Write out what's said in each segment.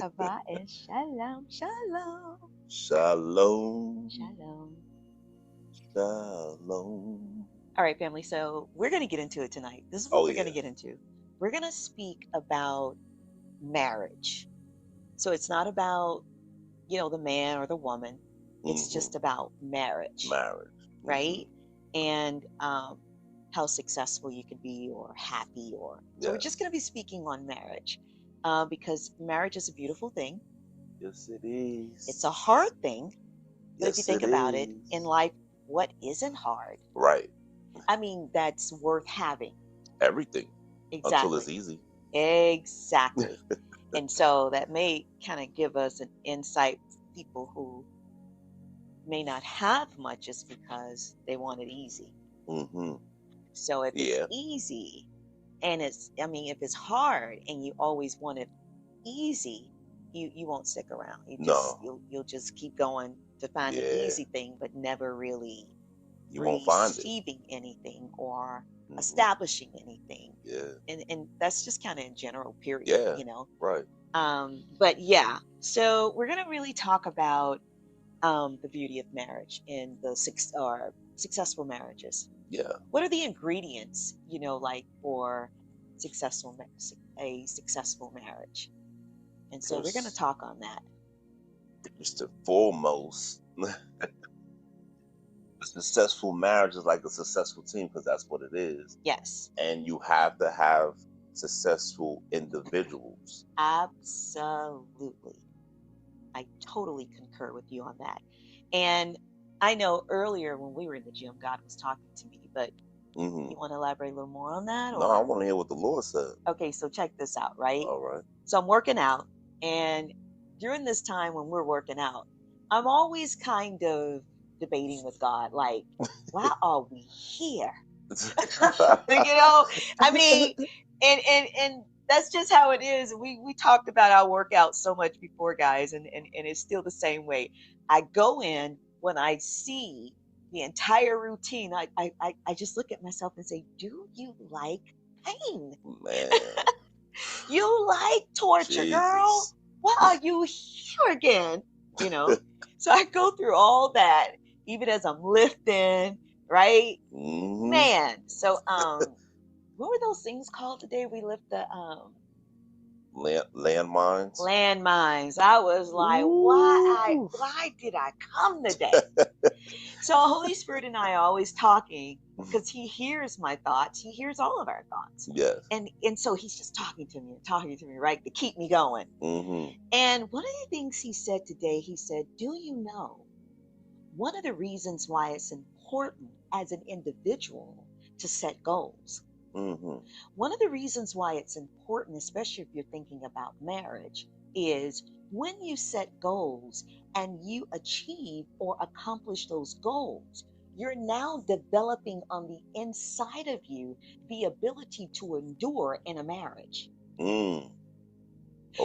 Kava and shalom, shalom, Shalom. shalom. Shalom. All right, family. So we're going to get into it tonight. This is what Oh we're going to yeah. get into. We're going to speak about marriage. So it's not about, the man or the woman. It's Mm-hmm. just about marriage, Marriage. Mm-hmm. right? And how successful you can be or happy so we're just Yes. going to be speaking on marriage because marriage is a beautiful thing. Yes, it It's a hard is. thing, but if you Yes, think it about it in is. life, what isn't hard? Right. I mean, that's worth having. Everything until it's Exactly. easy. Exactly. And so that may kind of give us an insight for people who may not have much just because they want it easy. Mm-hmm. So if it's Yeah. easy and if it's hard and you always want it easy, you won't stick around. No. You'll just keep going to find the Yeah. easy thing, but never really You won't find it. receiving anything or Mm-hmm. establishing anything. Yeah. And that's just kind of in general, period, Yeah. Right. But yeah, so we're gonna really talk about the beauty of marriage and the successful marriages. Yeah. What are the ingredients, like for successful a successful marriage? And so we're going to First, talk on that. first and foremost, a successful marriage is like a successful team because that's what it is. Yes, And you have to have successful individuals. absolutely. I totally concur with you on that. And I know earlier when we were in the gym, God was talking to me, but Hmm. you want to elaborate a little more on that? No, I Or, want to hear what the Lord said. okay, so check this out, right? All right. So I'm working out, and during this time when we're working out, I'm always kind of debating with God, like, why are we here? I mean, and that's just how it is. We talked about our workout so much before, guys, and it's still the same way. I go in when I see the entire routine. I just look at myself and say, do you like pain? Man, You like torture, girl. Jesus. Why are you here again? You know? So I go through all that, even as I'm lifting, right? Hmm. Man. So what were those things called today? We lift the Landmines. landmines. I was like, Ooh. why did I come today? So Holy Spirit and I are always talking because he hears my thoughts. He hears all of our thoughts. Yes. And so he's just talking to me, right? To keep me going. Hmm. And one of the things he said today, he said, do you know one of the reasons why it's important as an individual to set goals? Hmm. One of the reasons why it's important, especially if you're thinking about marriage, is when you set goals and you achieve or accomplish those goals, you're now developing on the inside of you the ability to endure in a marriage. Mm.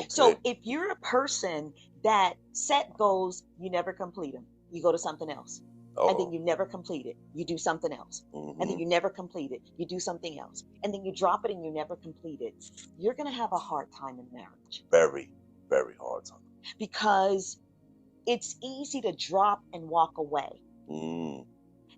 So Okay. if you're a person that set goals, you never complete them, you go to something else. And then Oh. you never complete it, you do something else. And then Hmm. you never complete it, you do something else. And then you drop it and you never complete it. You're going to have a hard time in marriage Very, very hard time. because it's easy to drop and walk away Mm.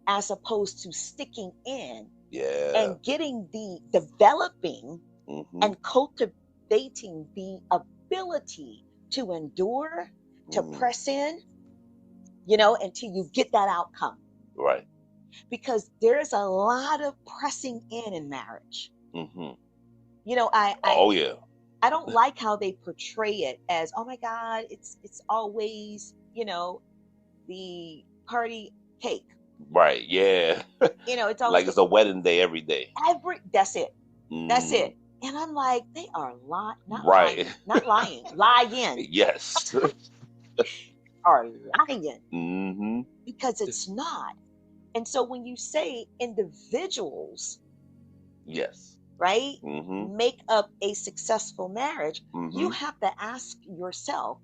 as opposed to sticking in Yeah. and getting the developing Hmm. and cultivating the ability to endure, to Hmm. press in, until you get that outcome. Right. Because there's a lot of pressing in marriage. Hmm. You know, I, I, Oh yeah. I don't like how they portray it as, oh my God, it's always, the party cake. Right. Yeah. It's always Like it's a wedding day every day. that's it. That's Mm. it. And I'm like, they are Right. lying, Yes. are lying Hmm. because it's not. And so when you say individuals, Yes. right, Hmm. make up a successful marriage, you Hmm. have to ask yourself,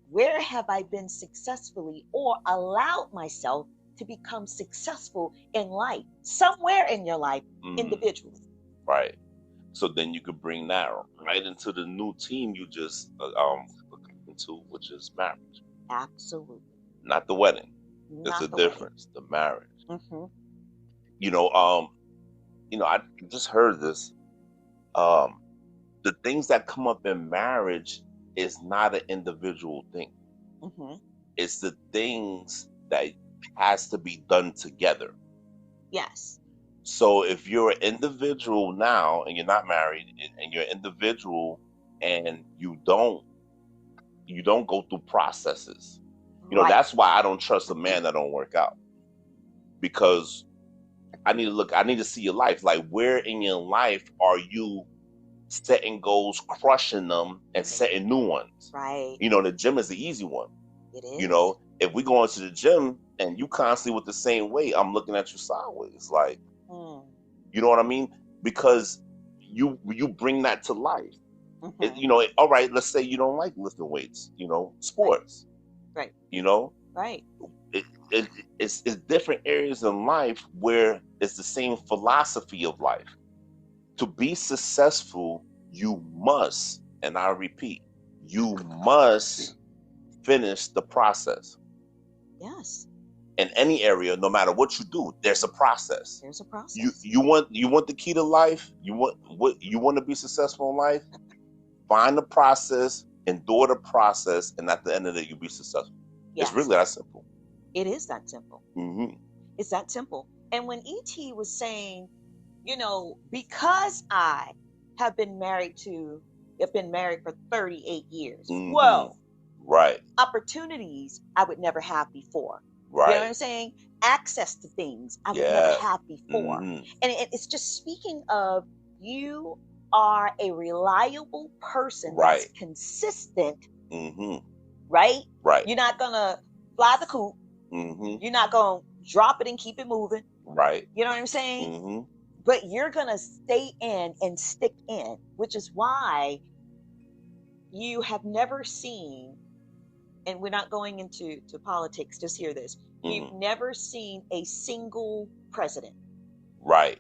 where have I been successfully or allowed myself to become successful in life, somewhere in your life, Mm. individually? Right. So then you could bring that right into the new team you just into, which is marriage, Absolutely. not the wedding. There's a Not the wedding. difference. The marriage. Mm-hmm. You know, I just heard this. Um, the things that come up in marriage is not an individual thing. Mm-hmm. It's the things that has to be done together. Yes. So if you're an individual now and you're not married and you're an individual and you don't go through processes. Right. That's why I don't trust a man that don't work out. Because I need to see your life. Like, where in your life are you setting goals, crushing them, and setting new ones? Right. The gym is the easy one. It is. If we go into the gym and you constantly with the same weight, I'm looking at you sideways. Like, Mm. you know what I mean? Because you bring that to life. Mm-hmm. All right, let's say you don't like lifting weights, Right. sports, Right. you know, Right. it, it, it's different areas in life where it's the same philosophy of life. To be successful, you must, and I repeat, you must finish the process. Yes. In any area, no matter what you do, there's a process. There's a You process. you want the key to life. You want to be successful in life. Find the process, endure the process, and at the end of it, you'll be successful. It's Yes. really that simple. It is that simple. Hmm. It's that simple. And when E.T. was saying, because I have been married for 38 years. Hmm. Whoa. Right. Opportunities I would never have before. You know what Right. I'm saying? Access to things I would never Yeah. have before. Hmm. And it's just speaking of, you are a reliable person that's Right. consistent, Hmm. right? Right. You're not going to fly the coop. Hmm. You're not going to drop it and keep it moving. Right. You know what I'm saying? Hmm. But you're going to stay in and stick in, which is why you have never seen, and we're not going into politics, just hear this. You've Hmm. never seen a single president. Right.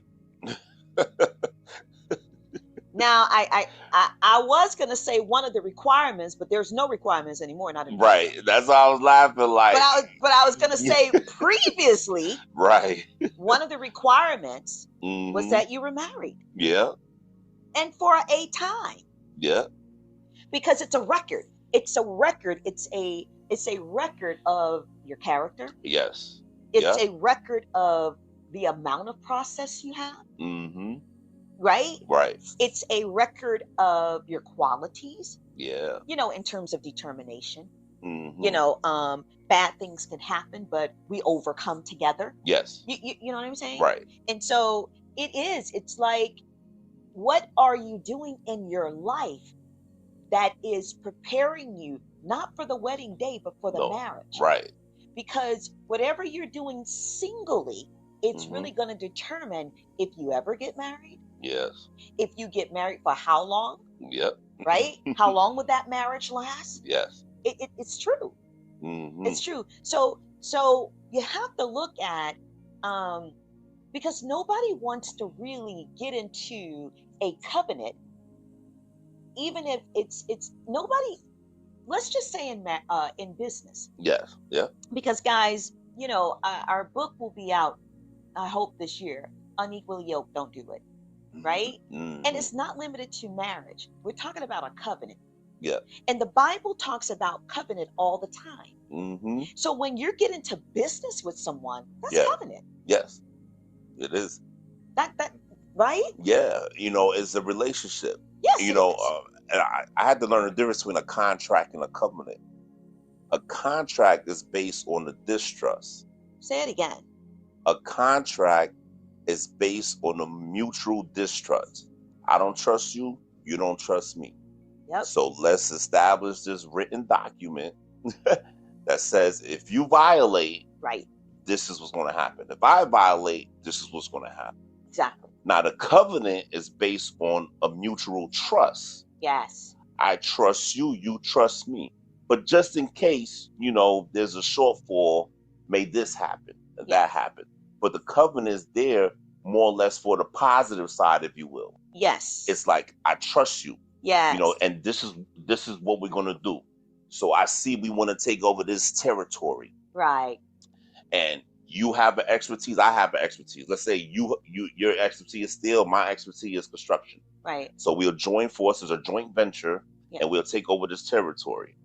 Now, I was going to say one of the requirements, but there's no requirements anymore, not in the Bible. Right. That's why I was laughing. But Like, I was going to say previously, right. one of the requirements was Hmm. that you were married, Yeah. and for a time, Yeah. because it's a record. It's a record. It's a record of your character. Yes. It's Yeah. a record of the amount of process you have, Hmm. right? Right. It's a record of your qualities, Yeah. in terms of determination. Hmm. Bad things can happen, but we overcome together. Yes. You know what I'm saying? Right. And so it's like, what are you doing in your life that is preparing you not for the wedding day, but for the No. marriage? Right. Because whatever you're doing singly, it's Hmm. really going to determine if you ever get married, Yes. if you get married for how long, Yep. right? How long would that marriage last? Yes. It's true. Hmm. It's true. So you have to look at, um, because nobody wants to really get into a covenant, even if it's nobody. Let's just say in business, Yes. Yeah. because guys, our book will be out, I hope, this year. Unequally yoked, don't do it, right? And Hmm. it's not limited to marriage. We're talking about a covenant. Yeah. And the Bible talks about covenant all the time. Hmm. So when you're getting to business with someone, that's Yeah. covenant. Yes. It is. That right? Yeah. It's a relationship. Yes, it is. And I had to learn the difference between a contract and a covenant. A contract is based on the distrust. Say it again. A contract is based on a mutual distrust. I don't trust you. You don't trust me. Yep. So let's establish this written document that says if you violate, Right. this is what's going to happen. If I violate, this is what's going to happen. Exactly. Now, the covenant is based on a mutual trust. Yes. I trust you, you trust me. But just in case, there's a shortfall, may this happen and that Yes. happen. But the covenant is there more or less for the positive side, if you will. Yes. It's like, I trust you, Yes. and this is what we're gonna do. So I see we want to take over this territory, Right. and you have an expertise, I have an expertise. Let's say your expertise is steel, my expertise is construction. Right. So we'll join forces, a joint venture, Yeah. and we'll take over this territory,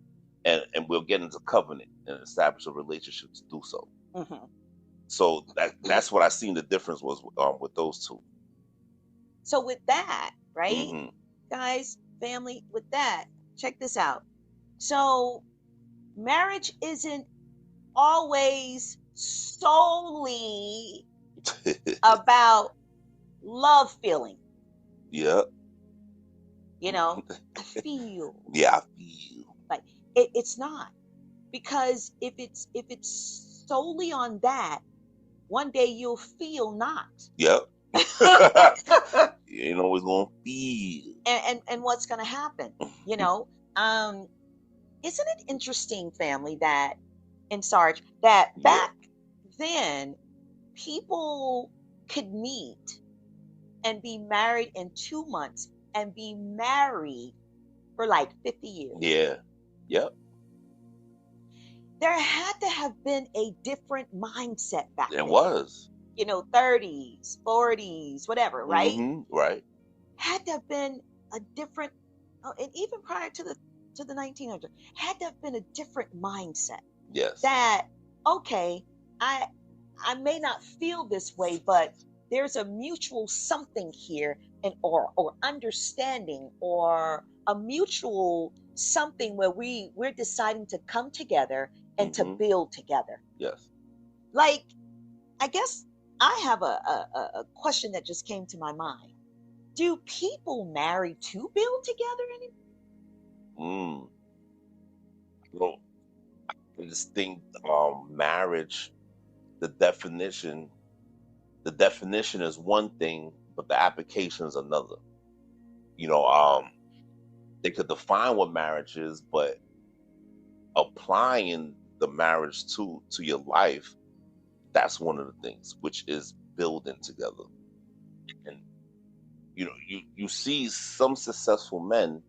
and we'll get into covenant and establish a relationship to do so. Mm-hmm. So that's what I seen the difference was with those two. So with that, right, Hmm. guys, family, with that, check this out. So marriage isn't always solely about love feeling. Yeah. You know, I feel Yeah, I feel. like it's not, because if it's solely on that, one day you'll feel not. Yep. You ain't always gonna feel. And what's going to happen? You know, um, isn't it interesting, family, that in Sarge, that Yeah. back then people could meet and be married in 2 months and be married for like 50 years? Yeah. Yep. There had to have been a different mindset back It then. was. 30s, 40s, whatever, right? Right. Had to have been a different, and even prior to the 1900s, had to have been a different mindset. Yes. That, okay, I I may not feel this way, but there's a mutual something here, and or understanding, or a mutual something where we're deciding to come together and to build together. Yes. Like, I guess I have a question that just came to my mind. Do people marry to build together anymore? Mm. Well, I just think marriage, the definition, the definition is one thing, but the application is another. You know, they could define what marriage is, but applying the marriage to your life, that's one of the things, which is building together. And you see some successful men,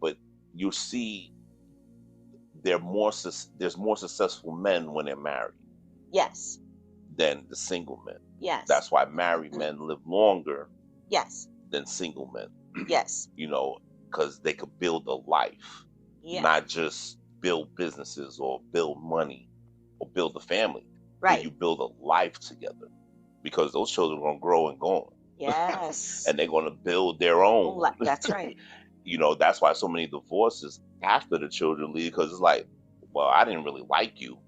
but you see there's more successful men when they're married Yes. than the single men. Yes. That's why married men live longer Yes. than single men. Yes. Because they could build a life, Yeah. not just build businesses or build money or build a family, Right. but you build a life together, because those children are going to grow and go on. Yes. And they're going to build their own. That's right. That's why so many divorces after the children leave, because it's like, well, I didn't really like you.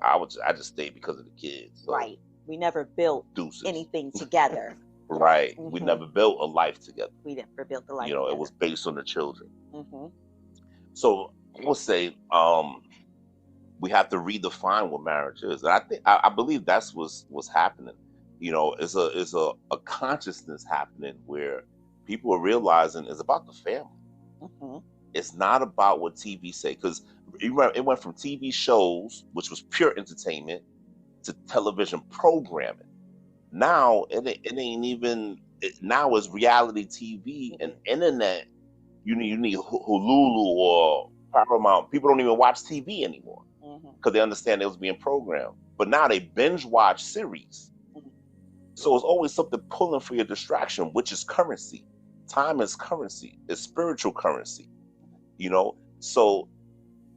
I just stayed because of the kids. So right. We never built deuces. anything together. Right. We never built a life together. We never built a life together. It was based on the children. So I would say we have to redefine what marriage is. And I believe that's what's happening. It's a consciousness happening where people are realizing it's about the family. It's not about what TV say, because it went from TV shows, which was pure entertainment, to television programming. Now it ain't even. Now it's reality TV and internet. You need Hulu or Paramount. People don't even watch TV anymore because they understand it was being programmed. But now they binge watch series. So it's always something pulling for your distraction, which is currency. Time is currency. It's spiritual currency. So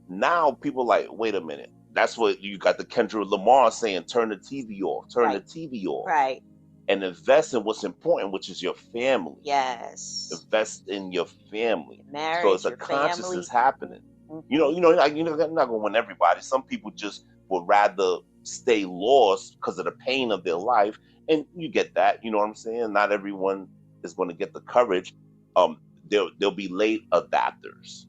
now people like, wait a minute. That's what you got the Kendrick Lamar saying, turn the TV off, turn the TV off. Right. And invest in what's important, which is your family. Yes. Invest in your family. Marriage, so it's a consciousness happening. You're not going to win everybody. Some people just would rather stay lost because of the pain of their life. And you get that, you know what I'm saying? Not everyone is going to get the courage. There'll be late adapters.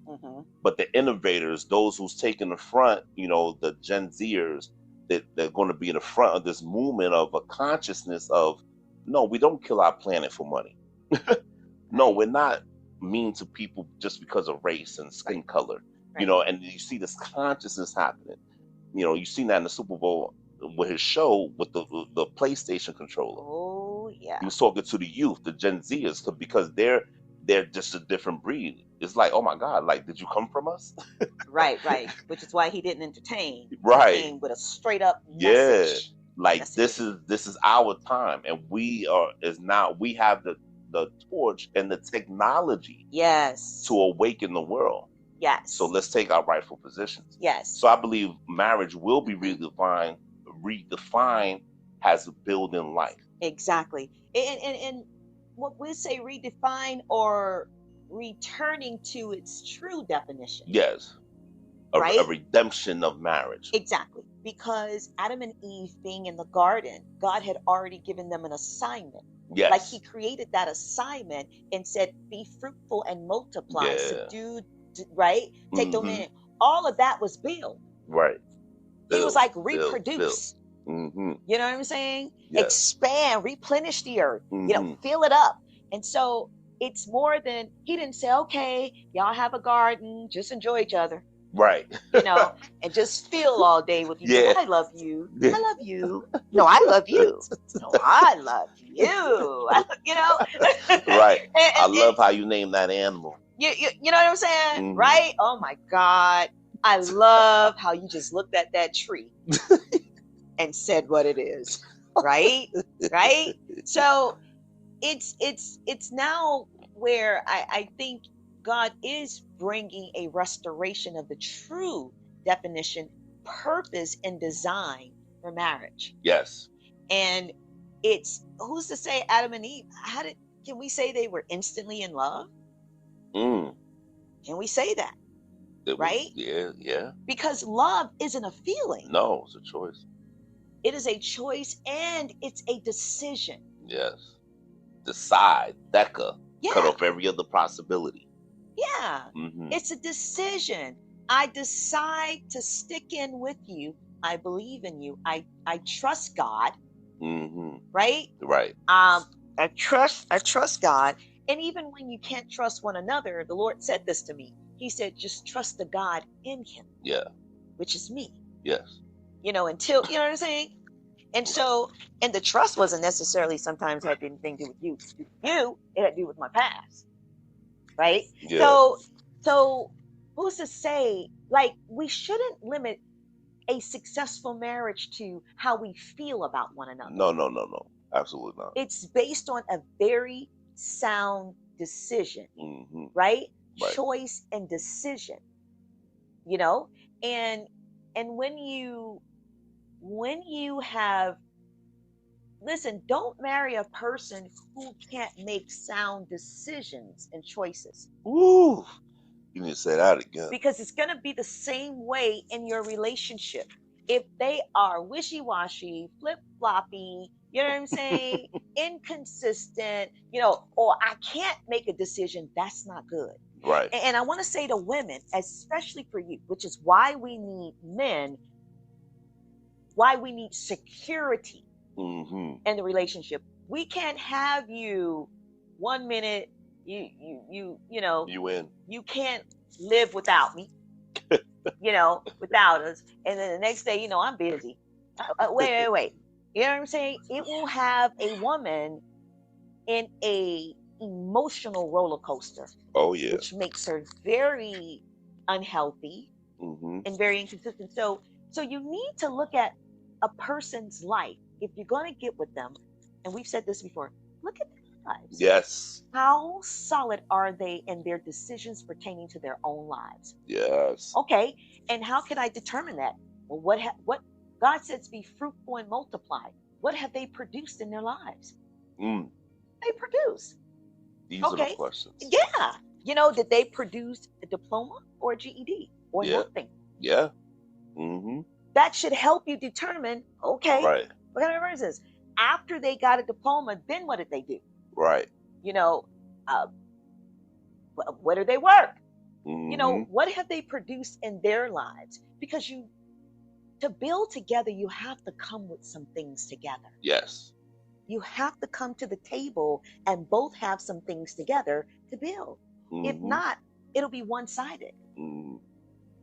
But the innovators, those who's taking the front, the Gen Zers, they're going to be in the front of this movement of a consciousness of, no, we don't kill our planet for money. No, we're not mean to people just because of race and skin color. And you see this consciousness happening. You've seen that in the Super Bowl with his show with the PlayStation controller. Oh yeah. He was talking to the youth, the Gen Zers, because they're just a different breed. It's like, oh my God, like, did you come from us? Right, right. Which is why he didn't entertain. He Right. came with a straight up Yeah. message. Like, That's it. this is our time, and we have the torch and the technology Yes. to awaken the world. So Yes. let's take our rightful positions. Yes. So I believe marriage will be redefined as a building life. Exactly. And what we say redefine or returning to its true definition, Yes. A right? redemption of marriage. Exactly. Because Adam and Eve being in the garden, God had already given them an assignment. Like he Yes. created that assignment and said, be fruitful and multiply, Yeah. subdue, right? Take Mm-hmm. dominion. All of that was built. Right. He was Build, like, build. reproduce. Mm-hmm. You know what I'm saying? Yes. Expand, replenish the earth, Mm-hmm. fill it up. And so it's more than, he didn't say, okay, y'all have a garden, just enjoy each other, Right. and just feel all day with each other. Yeah. I love you. Yeah. I love you. No, I love you. No, I love you. Right. I And love how you name that animal. you know what I'm saying? Mm-hmm. Right? Oh my God. I love how you just looked at that tree and said what it is. Right? Right? So it's now where I think God is bringing a restoration of the true definition, purpose, and design for marriage. Yes. And it's, who's to say Adam and Eve? Can we say they were instantly in love? Mm. Can we say that? It was, Right? yeah, yeah. Because love isn't a feeling. No, it's a choice. It is a choice and it's a decision. Yes. Decide. Becca. Cut Yeah. off every other possibility. Yeah. Mm-hmm. It's a decision. I decide to stick in with you. I believe in you. I trust God. Mm-hmm. Right? Right. I trust God. And even when you can't trust one another, the Lord said this to me. He said, just trust the God in him. Yeah. Which is me. Yes. Until, you know what I'm saying? And so, and the trust wasn't necessarily sometimes had anything to do with you. It had to do with my past. Right? Yeah. So who's to say, like, we shouldn't limit a successful marriage to how we feel about one another. No. Absolutely not. It's based on a very sound decision, Mm-hmm. right? Right. Choice and decision, and when you have, listen, don't marry a person who can't make sound decisions and choices. Ooh, you need to say that again. Because it's going to be the same way in your relationship. If they are wishy-washy, flip-floppy, you know what I'm saying? Inconsistent, or I can't make a decision, that's not good. Right. And I want to say to women, especially for you, which is why we need men, why we need security mm-hmm. in the relationship. We can't have you 1 minute, you win. You can't live without me. Without us. And then the next day, I'm busy. Wait. You know what I'm saying? It will have a woman in a emotional roller coaster. Oh, yeah. Which makes her very unhealthy mm-hmm. and very inconsistent. So you need to look at a person's life. If you're going to get with them, and we've said this before, look at their lives. Yes. How solid are they in their decisions pertaining to their own lives? Yes. Okay, and how can I determine that? Well, what God says, be fruitful and multiply. What have they produced in their lives? They produce. These are the questions. Yeah. Did they produce a diploma or a GED or nothing? Yeah. Mm-hmm. That should help you determine, okay, right. What kind of difference is? After they got a diploma, then what did they do? Right. Where do they work? Mm-hmm. What have they produced in their lives? Because to build together, you have to come with some things together. Yes. You have to come to the table and both have some things together to build. Mm-hmm. If not, it'll be one-sided. Mm-hmm.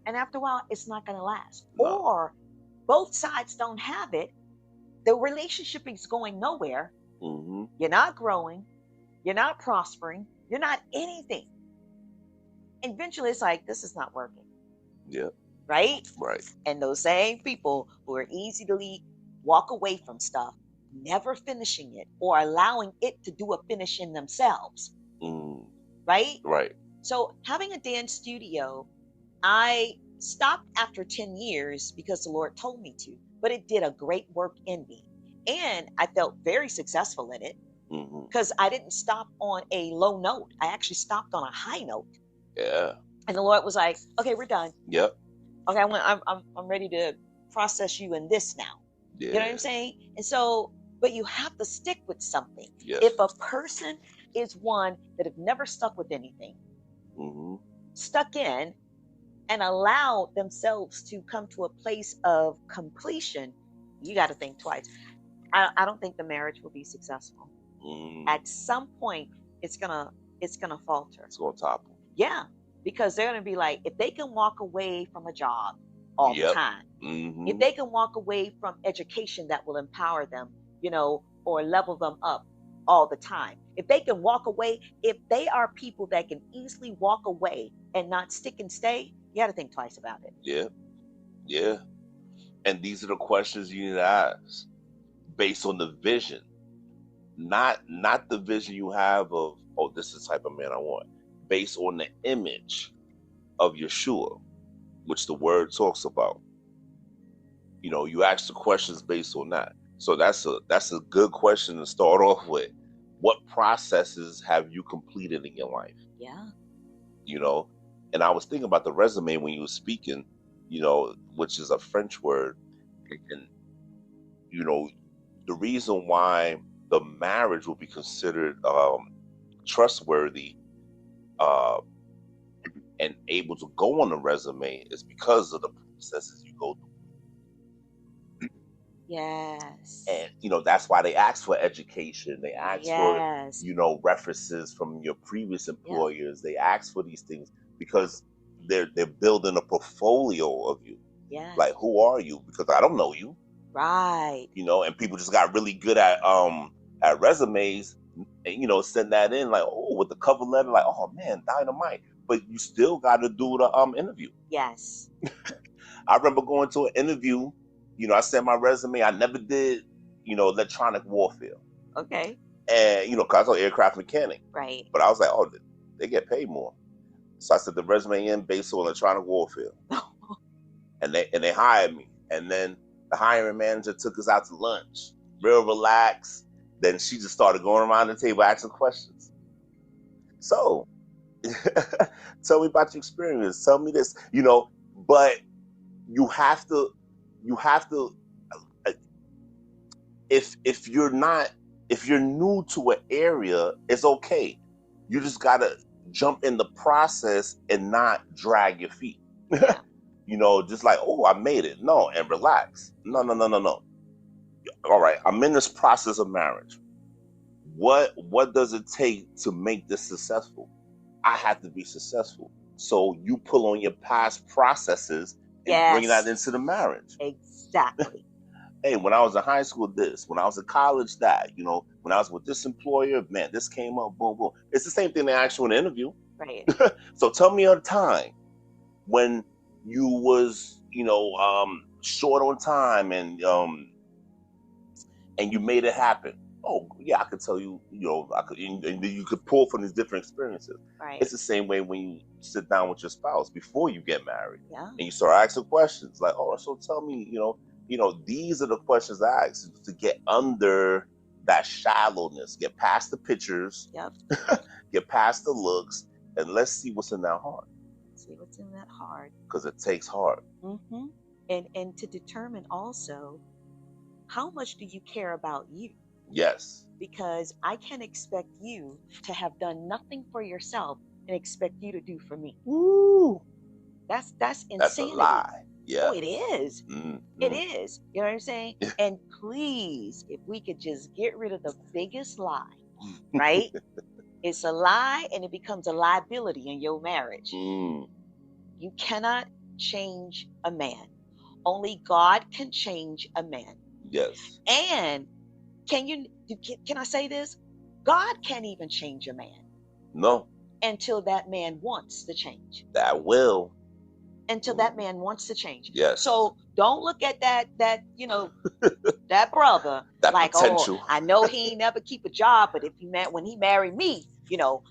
And after a while, it's not going to last. No. Or both sides don't have it. The relationship is going nowhere. Mm-hmm. You're not growing. You're not prospering. You're not anything. Eventually, it's like, this is not working. Yeah. Right? Right. And those same people who are easily walk away from stuff, never finishing it or allowing it to do a finish in themselves. Mm. Right? Right. So having a dance studio, I stopped after 10 years because the Lord told me to, but it did a great work in me. And I felt very successful in it because I didn't stop on a low note. I actually stopped on a high note. Yeah. And the Lord was like, okay, we're done. Yep. Okay, I'm ready to process you in this now. Yeah. You know what I'm saying? And so, but you have to stick with something. Yes. If a person is one that have never stuck with anything, stuck in and allow themselves to come to a place of completion, you got to think twice. I don't think the marriage will be successful. At some point, it's gonna falter. It's gonna topple. Yeah, because they're gonna be like, if they can walk away from a job all the time, if they can walk away from education that will empower them, or level them up all the time, if they can walk away, if they are people that can easily walk away and not stick and stay, you got to think twice about it. Yeah. Yeah. And these are the questions you need to ask based on the vision, not the vision you have of, oh, this is the type of man I want, based on the image of Yeshua, which the word talks about. You ask the questions based on that. So that's a good question to start off with. What processes have you completed in your life? Yeah. And I was thinking about the resume when you were speaking, which is a French word. And, the reason why the marriage will be considered trustworthy and able to go on the resume is because of the processes you go through. Yes. And, that's why they ask for education. They ask for, references from your previous employers. They ask for these things because they're building a portfolio of you. Yes. Like, who are you? Because I don't know you. Right. And people just got really good at resumes and, send that in like, oh, with the cover letter, like, oh man, dynamite. But you still got to do the interview. Yes. I remember going to an interview. I sent my resume. I never did, electronic warfare. Okay. And, because I was an aircraft mechanic. Right. But I was like, oh, they get paid more. So I sent the resume in based on electronic warfare. and they hired me. And then the hiring manager took us out to lunch. Real relaxed. Then she just started going around the table asking questions. So, tell me about your experience. Tell me this, but you have to, if you're new to an area, it's okay. You just gotta jump in the process and not drag your feet. Just like, oh, I made it. No, and relax. No. All right, I'm in this process of marriage. What does it take to make this successful? I have to be successful. So you pull on your past processes and bring that into the marriage. Exactly. Hey, when I was in high school, this. When I was in college, that. When I was with this employer, man, this came up, boom, boom. It's the same thing they ask you in the interview. Right. So tell me a time when you was, short on time and you made it happen. Oh, yeah, I could tell you, and you could pull from these different experiences. Right. It's the same way when you sit down with your spouse before you get married. Yeah. And you start asking questions like, oh, so tell me, these are the questions I ask to get under that shallowness, get past the pictures, get past the looks, and let's see what's in that heart. See what's in that heart. Because it takes heart. Mm-hmm. And to determine also, how much do you care about you? Yes. Because I can't expect you to have done nothing for yourself and expect you to do for me. Woo. That's insanity. That's a lie. Yeah. Oh, it is. Mm-hmm. It is. You know what I'm saying? And please, if we could just get rid of the biggest lie, right? It's a lie and it becomes a liability in your marriage. You cannot change a man. Only God can change a man. Yes. And can I say this? God can't even change a man. No. until that man wants to change. That will. Until that man wants to change. Yes. So don't look at that that brother that like, oh, potential. I know he ain't never keep a job, but if when he married me,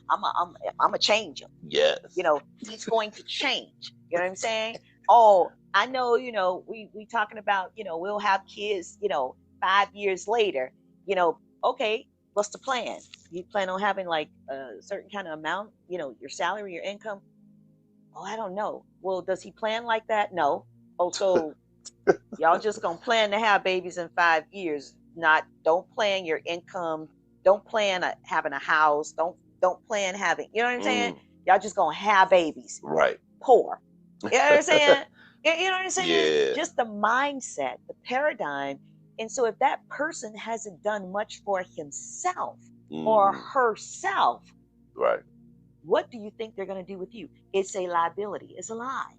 I'm a change him. Yes. He's going to change. You know what I'm saying? Oh, I know, we talking about, we'll have kids, 5 years later, okay, what's the plan? You plan on having like a certain kind of amount, your salary, your income? Oh, I don't know. Well, does he plan like that? No. Oh, so y'all just gonna plan to have babies in 5 years? Don't plan your income. Don't plan having a house. Don't plan having. You know what I'm saying? Y'all just gonna have babies. Right. Poor. You know what I'm saying? You know what I'm saying? Yeah. Just the mindset, the paradigm. And so if that person hasn't done much for himself or herself, right, what do you think they're going to do with you? It's a liability. It's a lie.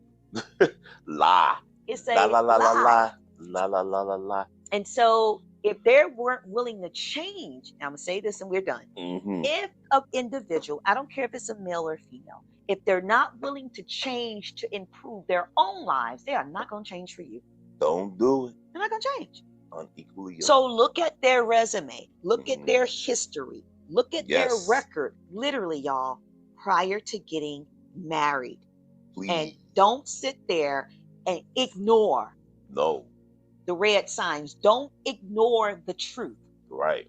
lie. It's a la la la lie. la la la la la. And so if they weren't willing to change, I'm going to say this and we're done. If an individual, I don't care if it's a male or female, if they're not willing to change to improve their own lives, they are not going to change for you. Don't do it. They're not going to change. Unequally. So look at their resume. Look at their history. Look at their record. Literally, y'all, prior to getting married. Please. And don't sit there and ignore the red signs. Don't ignore the truth. Right.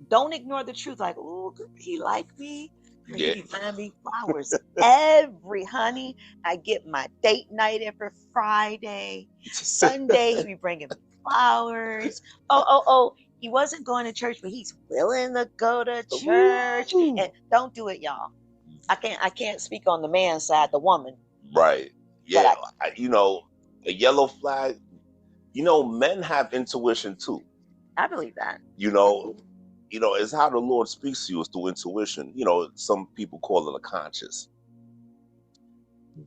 Don't ignore the truth. Like, oh, he like me. He find me flowers every honey. I get my date night every Friday. Sunday, he be bringing me flowers. Oh. He wasn't going to church, but he's willing to go to church. Ooh. And don't do it, y'all. I can't speak on the man's side, the woman. Right. Yeah. A yellow flag. Men have intuition too. I believe that. It's how the Lord speaks to you is through intuition. Some people call it a conscious.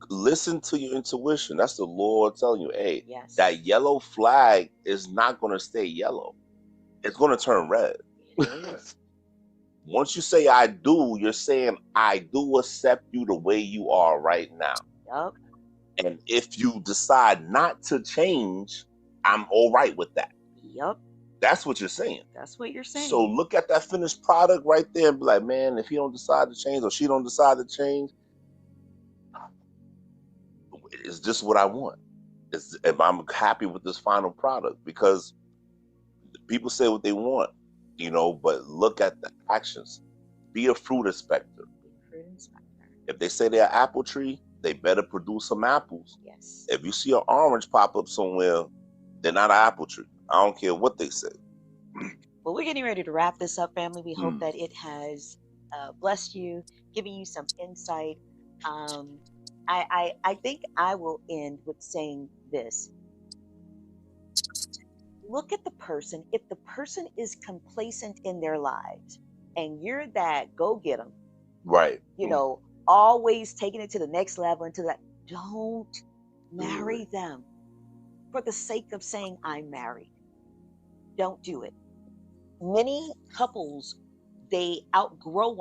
Listen to your intuition. That's the Lord telling you, hey, that yellow flag is not going to stay yellow. It's going to turn red. Once you say I do, you're saying I do accept you the way you are right now. Yep. And if you decide not to change, I'm all right with that. Yep. That's what you're saying. That's what you're saying. So look at that finished product right there and be like, man, if he don't decide to change or she don't decide to change, it's just what I want. If I'm happy with this final product, because people say what they want, but look at the actions. Be a fruit inspector. If they say they're an apple tree, they better produce some apples. Yes. If you see an orange pop up somewhere, they're not an apple tree. I don't care what they say. Well, we're getting ready to wrap this up, family. We hope that it has blessed you, giving you some insight. I think I will end with saying this. Look at the person. If the person is complacent in their lives and you're that go get them, right? Always taking it to the next level, don't marry them for the sake of saying I'm married. Don't do it. Many couples, they outgrow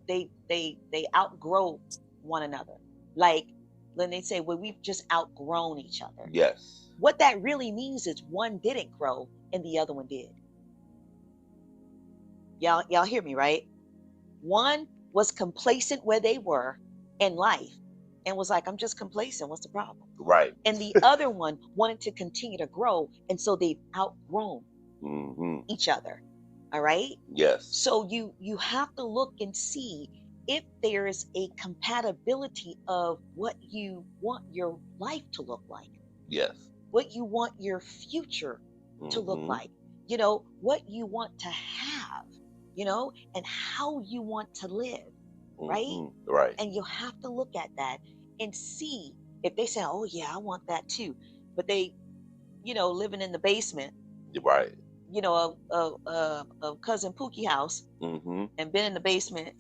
they outgrow one another. Like when they say, well, we've just outgrown each other. Yes. What that really means is one didn't grow and the other one did. Y'all hear me, right? One was complacent where they were in life and was like, I'm just complacent. What's the problem? Right. And the other one wanted to continue to grow. And so they've outgrown each other. All right. Yes. So you have to look and see if there's a compatibility of what you want your life to look like. Yes. What you want your future to look like. What you want to have, and how you want to live. Right? Right. And you have to look at that and see if they say, oh yeah, I want that too. But they, living in the basement. Right. Of cousin Pookie house and been in the basement,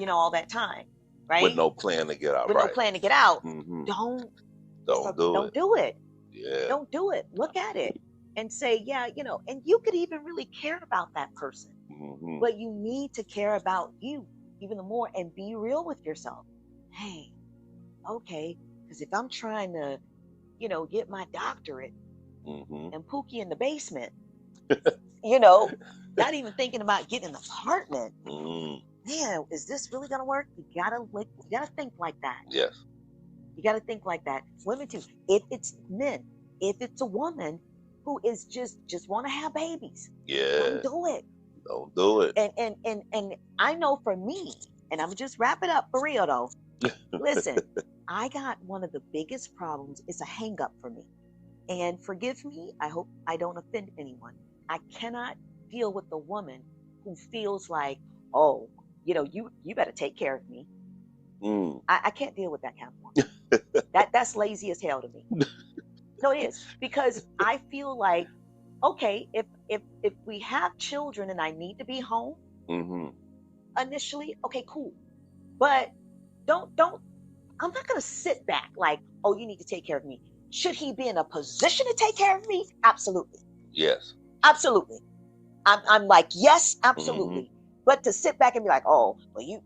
all that time, right? With no plan to get out. With no plan to get out. Mm-hmm. Don't do it. Yeah. Don't do it. Look at it. and say, yeah, and you could even really care about that person, Mm-hmm. but you need to care about you even more and be real with yourself. Hey, okay, because if I'm trying to, get my doctorate Mm-hmm. and Pookie in the basement, you know, not even thinking about getting an apartment. Mm. Man, is this really gonna work? You gotta think like that. Yes. You gotta think like that. Women too. If it's men, if it's a woman who is just want to have babies, don't Yeah. do it. Don't do it. And I know for me, and I'm just wrap it up for real though. Listen, I got one of the biggest problems. It's a hang up for me. And forgive me, I hope I don't offend anyone. I cannot deal with a woman who feels like, oh, you better take care of me. Mm. I can't deal with that kind of woman. That's lazy as hell to me. No, it is. Because I feel like, okay, if we have children and I need to be home Mm-hmm. initially, okay, cool. But don't I'm not gonna sit back like, oh, you need to take care of me. Should he be in a position to take care of me? Absolutely. Yes. Absolutely. I'm like, yes, Mm-hmm. absolutely. But to sit back and be like, oh, well, you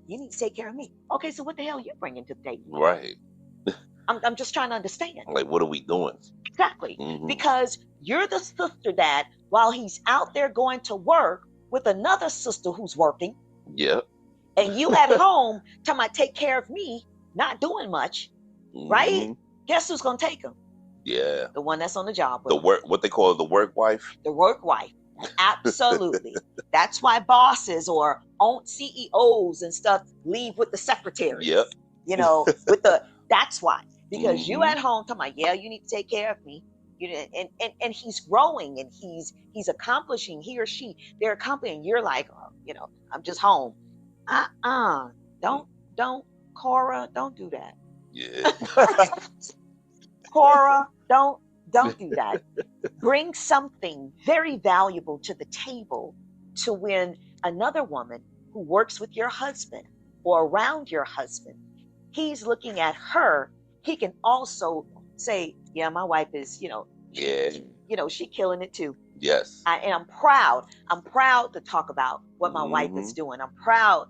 need to take care of me. Okay, so what the hell are you bringing to the table? Right. I'm just trying to understand. Like, what are we doing? Exactly. Mm-hmm. Because you're the sister that while he's out there going to work with another sister who's working, Yep. and you at home telling me take care of me, not doing much, right? Mm-hmm. Guess who's gonna take him? Yeah. The one that's on the job with The him. work, what they call it, the work wife. The work wife. Absolutely. That's why bosses or own CEOs and stuff leave with the Yep. secretaries. With the that's why. Because you Mm-hmm. at home talking about, yeah, you need to take care of me. And he's growing and he's accomplishing, he or she, they're accomplishing. You're like, oh, I'm just home. Uh-uh. Don't, Cora, don't do that. Yeah. Cora, don't do that. Bring something very valuable to the table to when another woman who works with your husband or around your husband, he's looking at her, he can also say, yeah, my wife is, Yeah. she killing it too. Yes. And I'm proud to talk about what my wife Mm-hmm. is doing. I'm proud,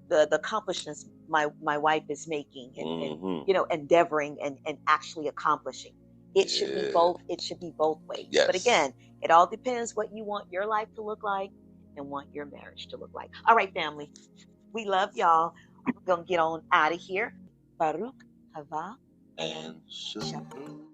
the accomplishments my wife is making and Mm-hmm. endeavoring and actually accomplishing. Yeah. It should be both ways. But Yes. again, it all depends what you want your life to look like and want your marriage to look like. All right, family, we love y'all. We're gonna get on out of here. Baruch hava and And shalom. shalom.